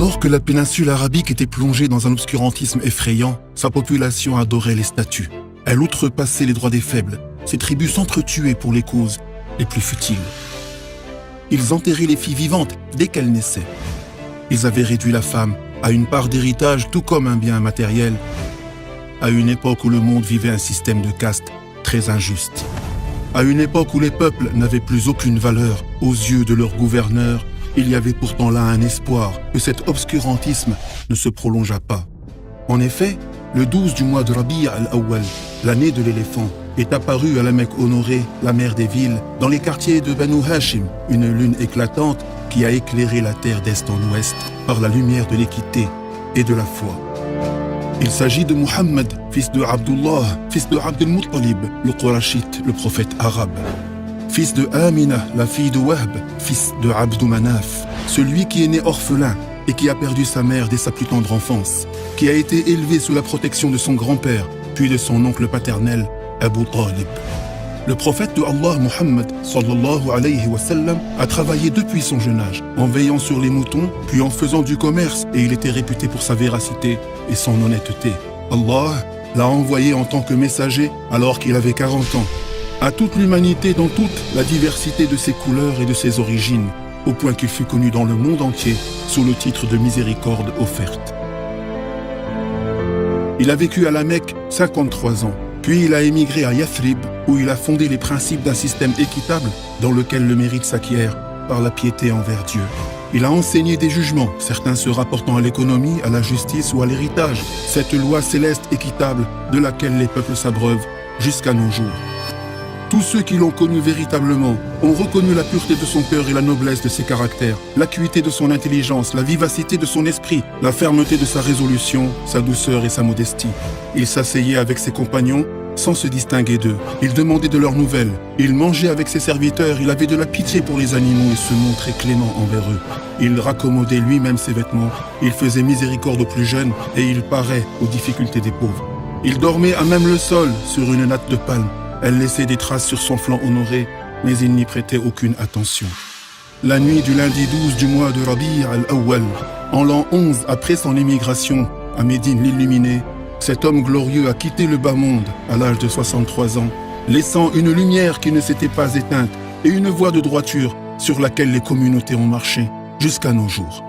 Alors que la péninsule arabique était plongée dans un obscurantisme effrayant, sa population adorait les statues. Elle outrepassait les droits des faibles. Ces tribus s'entretuaient pour les causes les plus futiles. Ils enterraient les filles vivantes dès qu'elles naissaient. Ils avaient réduit la femme à une part d'héritage tout comme un bien matériel, à une époque où le monde vivait un système de caste très injuste. À une époque où les peuples n'avaient plus aucune valeur aux yeux de leurs gouverneurs, il y avait pourtant là un espoir que cet obscurantisme ne se prolongeât pas. En effet, le 12 du mois de Rabi' al-Awwal, l'année de l'éléphant, est apparue à la Mecque honorée, la mère des villes, dans les quartiers de Banu Hashim, une lune éclatante qui a éclairé la terre d'est en ouest par la lumière de l'équité et de la foi. Il s'agit de Muhammad, fils de Abdullah, fils de Abd al-Muttalib, le Qurashite, le prophète arabe. Fils de Amina, la fille de Wahb, fils de Abd Manaf, celui qui est né orphelin et qui a perdu sa mère dès sa plus tendre enfance, qui a été élevé sous la protection de son grand-père, puis de son oncle paternel, Abu Talib. Le prophète de Allah, Muhammad, sallallahu alayhi wa sallam, a travaillé depuis son jeune âge, en veillant sur les moutons, puis en faisant du commerce, et il était réputé pour sa véracité et son honnêteté. Allah l'a envoyé en tant que messager alors qu'il avait 40 ans, à toute l'humanité dans toute la diversité de ses couleurs et de ses origines, au point qu'il fut connu dans le monde entier sous le titre de miséricorde offerte. Il a vécu à la Mecque 53 ans, puis il a émigré à Yathrib, où il a fondé les principes d'un système équitable dans lequel le mérite s'acquiert par la piété envers Dieu. Il a enseigné des jugements, certains se rapportant à l'économie, à la justice ou à l'héritage, cette loi céleste équitable de laquelle les peuples s'abreuvent jusqu'à nos jours. Tous ceux qui l'ont connu véritablement ont reconnu la pureté de son cœur et la noblesse de ses caractères, l'acuité de son intelligence, la vivacité de son esprit, la fermeté de sa résolution, sa douceur et sa modestie. Il s'asseyait avec ses compagnons sans se distinguer d'eux. Il demandait de leurs nouvelles. Il mangeait avec ses serviteurs. Il avait de la pitié pour les animaux et se montrait clément envers eux. Il raccommodait lui-même ses vêtements. Il faisait miséricorde aux plus jeunes et il parait aux difficultés des pauvres. Il dormait à même le sol sur une natte de palme. Elle laissait des traces sur son flanc honoré, mais il n'y prêtait aucune attention. La nuit du lundi 12 du mois de Rabi' al-Awwal, en l'an 11 après son émigration à Médine l'illuminée, cet homme glorieux a quitté le bas monde à l'âge de 63 ans, laissant une lumière qui ne s'était pas éteinte et une voie de droiture sur laquelle les communautés ont marché jusqu'à nos jours.